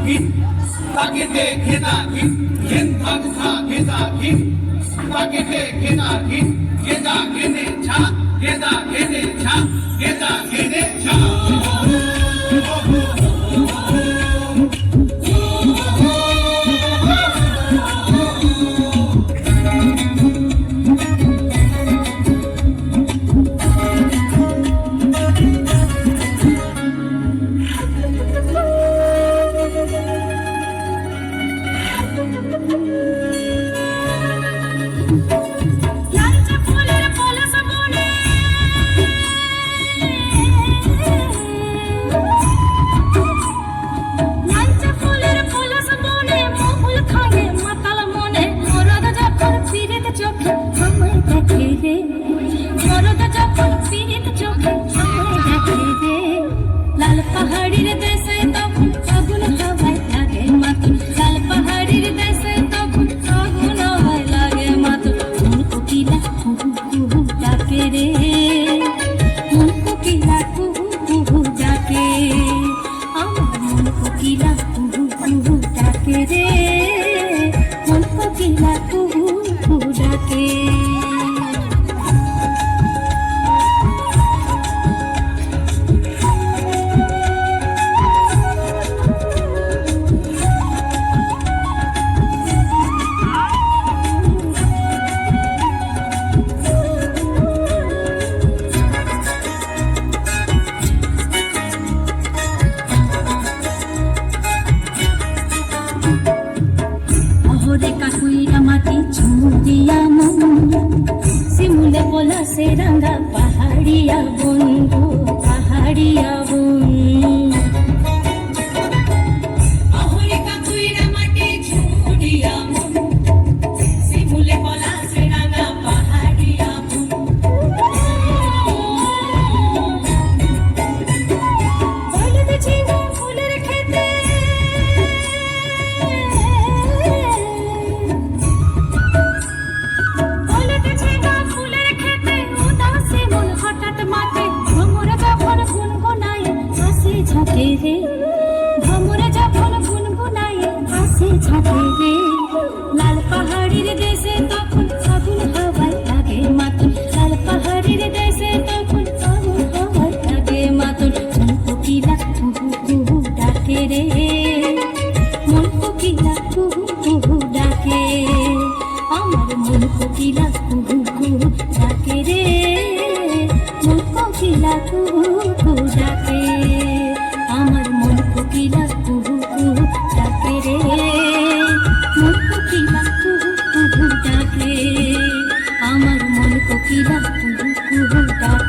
ঘিন তাকে দেখে না ঘিন ঘিন ভাগসা ঘেদা ঘিন তাকে দেখে না ঘিন গেদা ঘেনে ছা গেদা ঘেনে ছা গেদা ঘেনে ছা से रंगा पहाड़िया बंधु पहाड़िया भमरा যখন গুনগুনায়ে হাসি ঝাঁকে রে লাল পাহাড়ির দেশে তখন ফাগুন হাওয়ায় লাগে মাতুল লাল পাহাড়ির দেশে তখন ফাগুন হাওয়ায় লাগে মাতুল মন কোকিলা কুহু কুহু ডাকে রে মন কোকিলা কুহু কুহু ডাকে আমার মন কোকিলা কুহু কুহু ডাকে রে মন কোকিলা কুহু কুহু ডাকে আমার মন কোকিলা কুহু কুহু ডাকে রে মন কোকিলা কুহু কুহু ডাকে আমার মন কোকিলা কুহু কুহু ডাকে।